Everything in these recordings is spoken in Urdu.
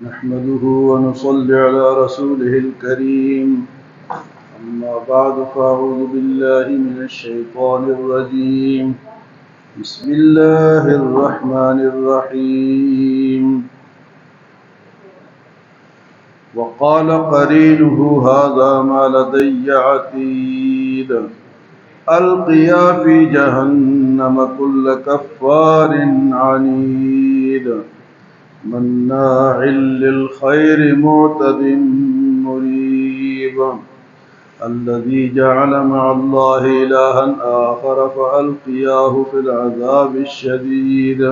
نحمده ونصلي على رسوله الكريم أما بعد فأعوذ بالله من الشيطان الرجيم بسم الله الرحمن الرحيم وقال قرينه هذا ما لدي عتيد ألقيا في جهنم كل كفار عنيد مناع للخير معتد مريب الذي جعل مع الله إلها آخر فألقياه في العذاب الشديد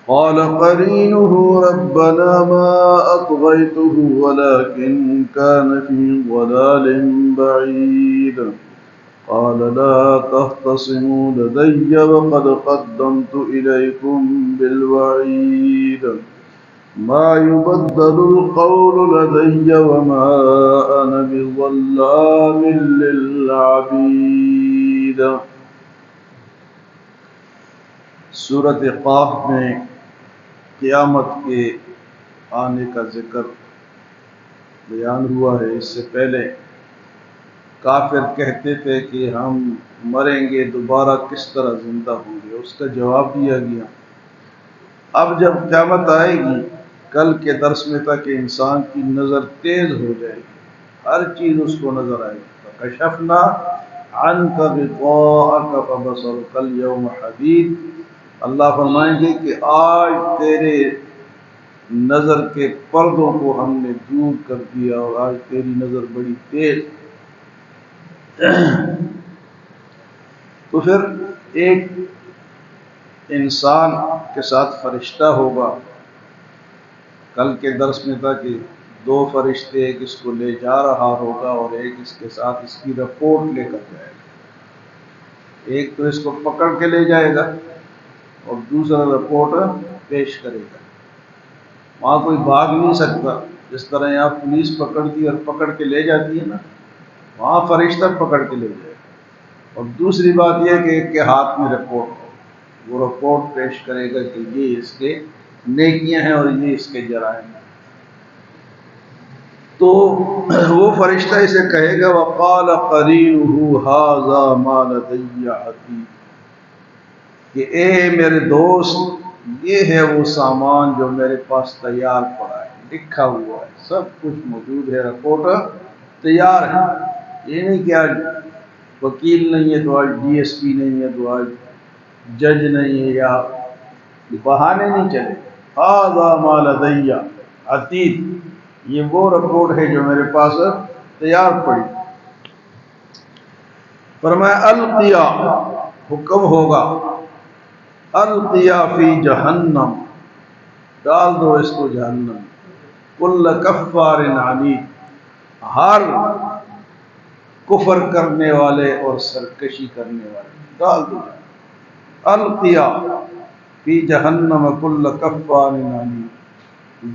قال قرينه ربنا ما أطغيته ولكن كان في ضلال بعيد قال لا تختصموا لدي وقد قدمت إليكم بالوعيد ما يبدل القول لدي وما أنا بظلام للعبيد. سورۃ قاف میں قیامت کے آنے کا ذکر بیان ہوا ہے. اس سے پہلے کافر کہتے تھے کہ ہم مریں گے دوبارہ کس طرح زندہ ہوں گے، اس کا جواب دیا گیا. اب جب قیامت آئے گی، کل کے درس میں تھا کہ انسان کی نظر تیز ہو جائے گی، ہر چیز اس کو نظر آئے گی. فَكَشَفْنَا عَنْكَ غِطَاءَكَ فَبَصَرُكَ الْيَوْمَ حَدِيدٌ. اللہ فرمائیں گے کہ آج تیرے نظر کے پردوں کو ہم نے دور کر دیا اور آج تیری نظر بڑی تیز. تو پھر ایک انسان کے ساتھ فرشتہ ہوگا. کل کے درس میں تھا کہ دو فرشتے، ایک اس کو لے جا رہا ہوگا اور ایک اس کے ساتھ اس کی رپورٹ لے کر جائے گا. ایک تو اس کو پکڑ کے لے جائے گا اور دوسرا رپورٹ پیش کرے گا. وہاں کوئی بھاگ نہیں سکتا. جس طرح یہاں پولیس پکڑتی اور پکڑ کے لے جاتی ہے نا، وہاں فرشتہ پکڑ کے لے جائے گا. اور دوسری بات یہ کہ ایک کے ہاتھ میں رپورٹ ہو، وہ رپورٹ پیش کرے گا کہ یہ اس کے نیکیاں ہیں اور یہ اس کے جرائم ہیں. تو وہ فرشتہ اسے کہے گا وقال قرینہ ھذا ما لدی عتید، کہ اے میرے دوست، یہ ہے وہ سامان جو میرے پاس تیار پڑا ہے، لکھا ہوا ہے، سب کچھ موجود ہے، رپورٹ تیار ہے. یہ نہیں کہ آج وکیل نہیں ہے تو آج ڈی ایس پی نہیں ہے تو آج جج نہیں ہے، یا بہانے نہیں چلے. ھذا ما لدی عتید، یہ وہ رپورٹ ہے جو میرے پاس تیار پڑی. فرمایا القیا، حکم ہوگا، القیا فی جہنم، ڈال دو اس کو جہنم، کل کفار عنید، ہر کفر کرنے والے اور سرکشی کرنے والے ڈال دو. القیا فی جہنم کل کفار عنید،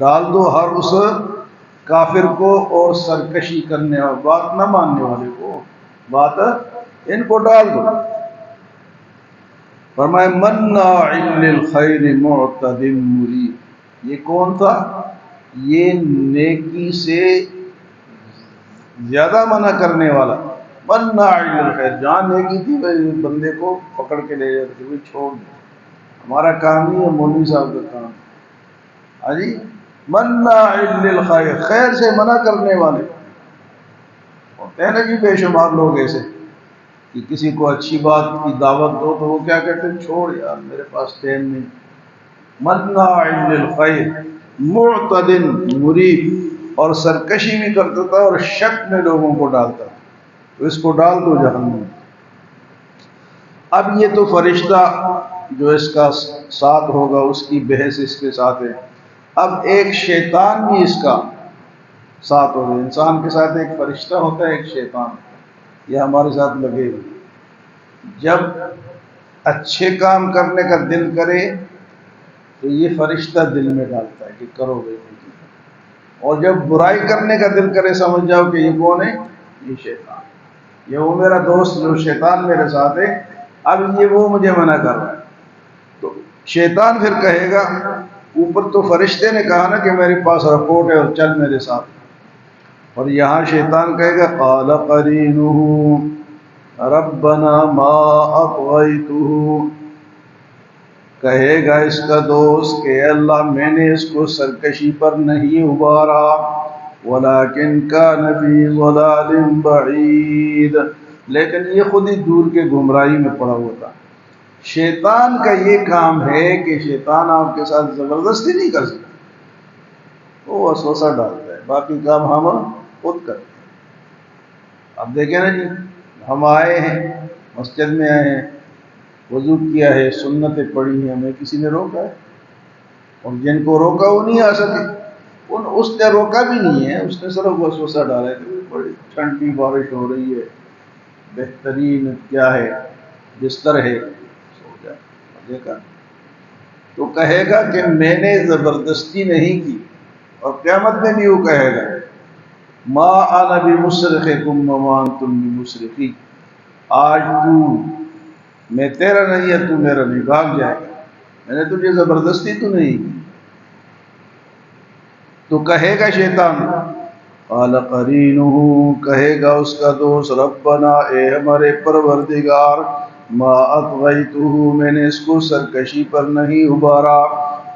ڈال دو ہر اس کافر کو اور سرکشی کرنے والے، بات نہ ماننے والے کو، بات ان کو ڈال دو. فرمائے مناع للخیر معتد مریب، یہ کون تھا؟ یہ نیکی سے زیادہ منع کرنے والا. مناع للخیر، جہاں نیکی تھی بندے کو پکڑ کے لے جاتے تھے، چھوڑ دو، ہمارا کام نہیں ہے، مولوی صاحب کا کام. ہاں جی، مناع للخیر، خیر سے منع کرنے والے. ہوتے ہیں نا جی بے شمار لوگ ایسے کہ کسی کو اچھی بات کی دعوت دو تو وہ کیا کہتے ہیں، چھوڑ یار میرے پاس ٹائم نہیں. مناع للخیر معتد مریب، اور سرکشی بھی کرتا تھا اور شک میں لوگوں کو ڈالتا تھا. تو اس کو ڈال دو جہنم. اب یہ تو فرشتہ جو اس کا ساتھ ہوگا اس کی بحث اس کے ساتھ ہے. اب ایک شیطان بھی اس کا ساتھ ہوگا. انسان کے ساتھ ایک فرشتہ ہوتا ہے، ایک شیطان، یہ ہمارے ساتھ لگے ہوئے. جب اچھے کام کرنے کا دل کرے تو یہ فرشتہ دل میں ڈالتا ہے کہ کرو گے، اور جب برائی کرنے کا دل کرے سمجھ جاؤ کہ یہ کون ہے، یہ شیطان. یہ وہ میرا دوست جو شیطان میرے ساتھ ہے، اب یہ وہ مجھے منع کر رہا ہے. تو شیطان پھر کہے گا اوپر تو فرشتے نے کہا نا کہ میرے پاس رپورٹ ہے اور چل میرے ساتھ، اور یہاں شیطان کہے گا قال قرینہ ربنا ما اطغیتہ، کہے گا اس کا دوست کہ اے اللہ میں نے اس کو سرکشی پر نہیں ابھارا، ولیکن کان فی ضلال بعید، لیکن یہ خود ہی دور کے گمراہی میں پڑا ہوا تھا۔ شیطان کا یہ کام ہے کہ شیطان آپ کے ساتھ زبردستی نہیں کر سکتا، وہ وسوسہ ڈالتا ہے، باقی کام ہم خود کرتے ہیں۔ اب دیکھیں نا جی، ہم آئے ہیں مسجد میں، آئے ہیں، وضو کیا ہے، سنتیں پڑھی ہیں، ہمیں کسی نے روکا ہے؟ اور جن کو روکا وہ نہیں آ سکے، اس نے روکا بھی نہیں ہے، اس نے صرف وسوسہ ڈالا ہے کہ بڑی ٹھنڈی بارش ہو رہی ہے، بہترین کیا ہے بستر ہے، سو جائے، مزے کا۔ تو کہے گا کہ میں نے زبردستی نہیں کی، اور قیامت میں بھی وہ کہے گا ما انا بمصرخکم وما انتم بمصرخی، آج تو میں تیرا نہیں ہے، تو میرا نہیں، بھاگ جائے گا، میں نے تجھے زبردستی تو نہیں کی۔ تو کہے گا شیطان قال قرینہ، کہے گا اس کا دوست ربنا، اے ہمارے پروردگار، ما اطغیتہ، میں نے اس کو سرکشی پر نہیں ابھارا،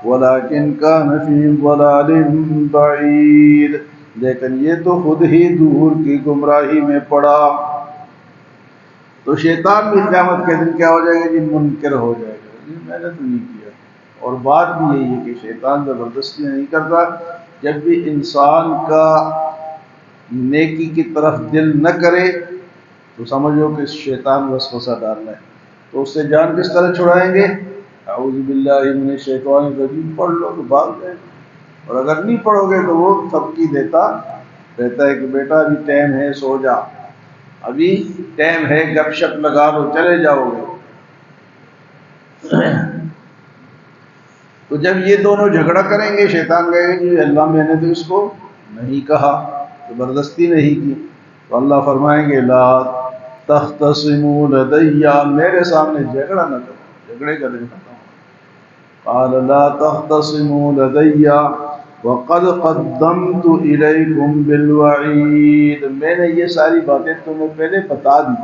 ولیکن کان فی ضلال بعید، لیکن یہ تو خود ہی دور کی گمراہی میں پڑا۔ تو شیطان بھی قیامت کے دن کیا ہو جائے گا جی؟ منکر ہو جائے گا، جی میں نے تو نہیں کیا۔ اور بات بھی یہی ہے کہ شیطان زبردستی نہیں کرتا، جب بھی انسان کا نیکی کی طرف دل نہ کرے تو سمجھو کہ شیطان وسوسہ ڈال رہا ہے، تو اس سے جان کس طرح چھڑائیں گے؟ اعوذ باللہ من الشیطان الرجیم پڑھ لو تو بھاگ جائے، اور اگر نہیں پڑھو گے تو وہ تھپکی دیتا رہتا ہے کہ بیٹا ابھی ٹائم ہے، سو جا، ابھی ٹائم ہے، گپ شپ لگا لو، چلے جاؤ گے۔ تو جب یہ دونوں جھگڑا کریں گے، شیطان کہے گا جی اللہ میں نے تو اس کو نہیں کہا، زبردستی نہیں کی، تو اللہ فرمائیں گے لا تختصموا لدی، میرے سامنے جھگڑا نہ کرو، جھگڑے کا دن ختم۔ قال لا تختصموا لدی وقد قدمت الیکم بالوعید، میں نے یہ ساری باتیں تمہیں پہلے بتا دی،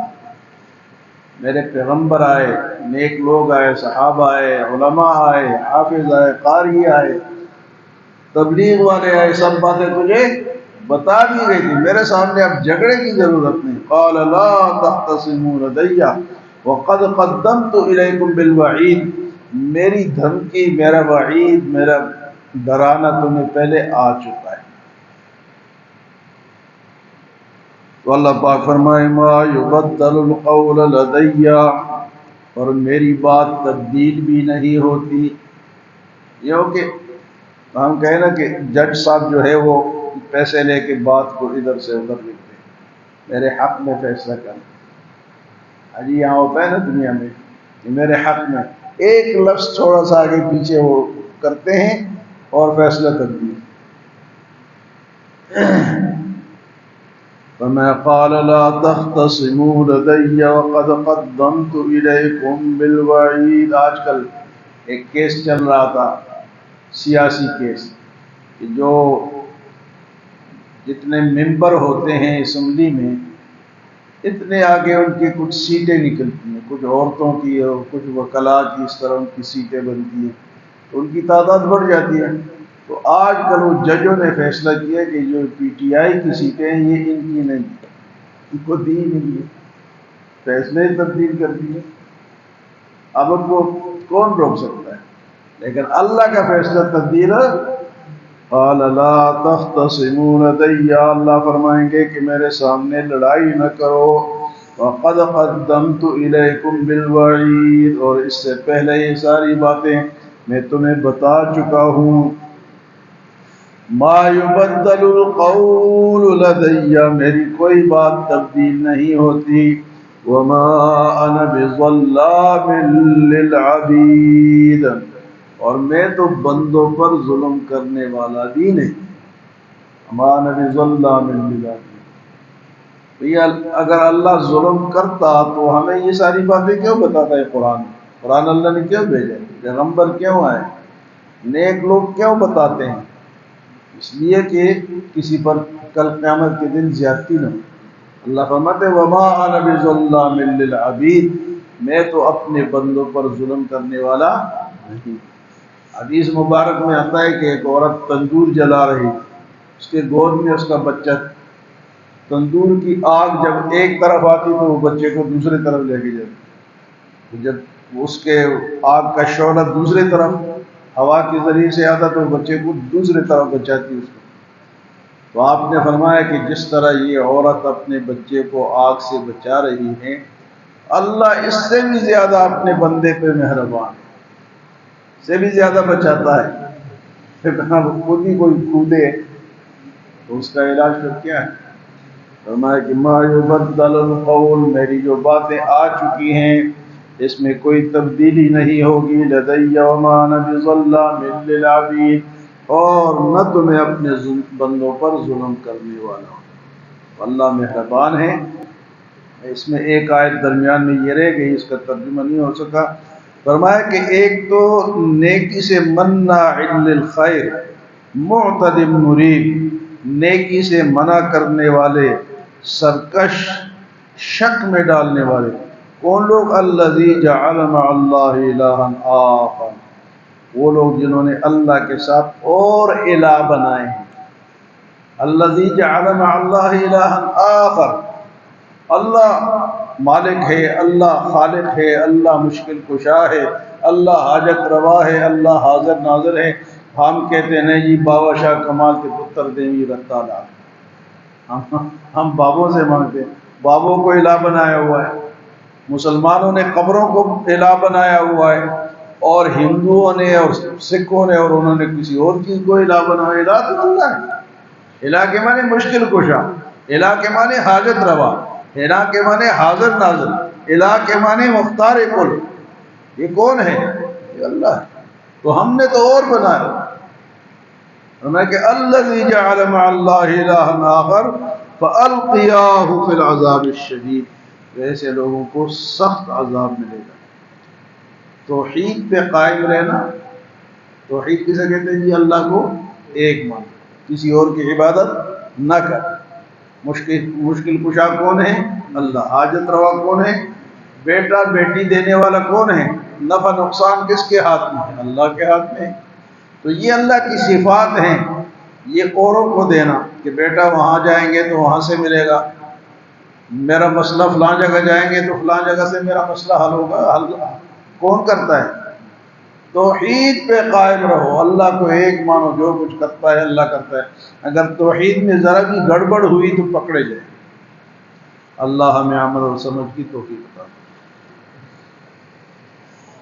میرے پیغمبر آئے، نیک لوگ آئے، صحابہ آئے، علماء آئے، حافظ آئے، قاری آئے، تبلیغ والے آئے، سب باتیں تجھے بتا دی گئی تھی، میرے سامنے اب جھگڑے کی ضرورت نہیں۔ قال لا تختصموا لدی وقد قدمت الیکم بالوعید، میری دھمکی، میرا وعید، میرا ڈرانا تمہیں پہلے آ چکا ہے۔ تو اللہ پاک فرمائے ما یبدل القول لدی، اور میری بات تبدیل بھی نہیں ہوتی۔ یہ ہو کہ ہم کہیں نا کہ جج صاحب جو ہے وہ پیسے لے کے بات کو ادھر سے ادھر لکھتے ہیں، میرے حق میں فیصلہ کرنا، حجی یہاں ہوتا ہے نا دنیا میں کہ میرے حق میں ایک لفظ تھوڑا سا آگے پیچھے وہ کرتے ہیں اور فیصلہ کرتے ہیں۔ فما قال لا تختصموا لدي وقد قدمت إليكم بالوعید، آج کل ایک کیس چل رہا تھا، سیاسی کیس، کہ جو جتنے ممبر ہوتے ہیں اسمبلی میں، اتنے آگے ان کی کچھ سیٹیں نکلتی ہیں، کچھ عورتوں کی اور کچھ وکلاء کی، اس طرح ان کی سیٹیں بنتی ہیں، تو ان کی تعداد بڑھ جاتی ہے۔ تو آج کل وہ ججوں نے فیصلہ کیا کہ جو پی ٹی آئی کی سیٹیں ہیں یہ ان کی نہیں، ان کو دی نہیں ہے، فیصلے تبدیل کر دیے۔ اب ان کو کون روک سکتا ہے؟ لیکن اللہ کا فیصلہ تبدیل قال لا تختصموا لدی، اللہ فرمائیں گے کہ میرے سامنے لڑائی نہ کرو، وقد قدمت الیکم بالوعید، اور اس سے پہلے یہ ساری باتیں میں تمہیں بتا چکا ہوں۔ ما یبدل القول لدی، میری کوئی بات تبدیل نہیں ہوتی، وما انا بظلام للعبید، اور میں تو بندوں پر ظلم کرنے والا بھی نہیں، وما انا بظلام للعبید۔ اگر اللہ ظلم کرتا تو ہمیں یہ ساری باتیں کیوں بتاتا ہے قرآن؟ قرآن اللہ نے کیوں بھیجا؟ پیغمبر کیوں آئے؟ نیک لوگ کیوں بتاتے ہیں؟ اس لیے کہ کسی پر کل قیامت کے دن زیادتی نہ ہو۔ اللہ فرماتے وما انا بظلام للعبید، میں تو اپنے بندوں پر ظلم کرنے والا نہیں۔ حدیث مبارک میں آتا ہے کہ ایک عورت تندور جلا رہی، اس کے گود میں اس کا بچہ، تندور کی آگ جب ایک طرف آتی تو وہ بچے کو دوسرے طرف لے کے جاتی، جب اس کے آگ کا شعلہ دوسرے طرف ہوا کے ذریعے سے آتا تو وہ بچے کو دوسرے طرف بچاتی اس کو۔ تو آپ نے فرمایا کہ جس طرح یہ عورت اپنے بچے کو آگ سے بچا رہی ہے، اللہ اس سے بھی زیادہ اپنے بندے پہ مہربان ہے، سے بھی زیادہ بچاتا ہے۔ پھر کہا وہ خود ہی کوئی کودے تو اس کا علاج پھر کیا ہے؟ فرمایا کہ ما یبدل القول، میری جو باتیں آ چکی ہیں اس میں کوئی تبدیلی نہیں ہوگی، لدی وما انا بظلام للعبید، اور نہ تو میں اپنے بندوں پر ظلم کرنے والا ہوں۔ اللہ مہربان ہے۔ اس میں ایک آیت درمیان میں یہ رہ گئی، اس کا ترجمہ نہیں ہو سکا۔ فرمایا کہ ایک تو نیکی سے مناع للخیر معتد مریب، نیکی سے منع کرنے والے، سرکش، شک میں ڈالنے والے کون لوگ؟ الذی جعل مع اللہ الہا آخر، وہ لوگ جنہوں نے اللہ کے ساتھ اور الہ بنائے ہیں۔ الذی جعل مع اللہ الہا آخر، اللہ مالک ہے، اللہ خالق ہے، اللہ مشکل کشا ہے، اللہ حاجت روا ہے، اللہ حاضر ناظر ہے۔ ہم کہتے ہیں جی بابا شاہ کمال کے پتر دیوی رتا لا، ہم بابوں سے مانگتے ہیں، بابوں کو الہ بنایا ہوا ہے۔ مسلمانوں نے قبروں کو الہ بنایا ہوا ہے، اور ہندوؤں نے اور سکھوں نے اور انہوں نے کسی اور چیز کو الہ بنایا۔ الہ تو اللہ ہے۔ الہ کے معنی مشکل کشا، الہ کے معنی حاجت روا، الہ کے معنی حاضر ناظر، الہ کے معنی مختار کل۔ یہ کون ہے؟ یہ اللہ ہے۔ تو ہم نے تو اور بنایا، ہمیں کہ الذی جعل مع اللہ الہا آخر فالقیاہ فی العذاب الشدید، ایسے لوگوں کو سخت عذاب ملے گا۔ توحید پہ قائم رہنا، توحید کسے کہتے ہیں؟ جی اللہ کو ایک مان، کسی اور کی عبادت نہ کر۔ مشکل کشا کون ہے؟ اللہ۔ حاجت روا کون ہے؟ بیٹا بیٹی دینے والا کون ہے؟ نفع نقصان کس کے ہاتھ میں ہے؟ اللہ کے ہاتھ میں ہے۔ تو یہ اللہ کی صفات ہیں۔ یہ اوروں کو دینا کہ بیٹا وہاں جائیں گے تو وہاں سے ملے گا، میرا مسئلہ فلاں جگہ جائیں گے تو فلاں جگہ سے میرا مسئلہ حل ہوگا، حل کون کرتا ہے؟ توحید پہ قائم رہو، اللہ کو ایک مانو، جو کچھ کرتا ہے اللہ کرتا ہے۔ اگر توحید میں ذرا بھی گڑبڑ ہوئی تو پکڑے جائیں۔ اللہ ہمیں عمل اور سمجھ کی توفیق عطا فرمائے۔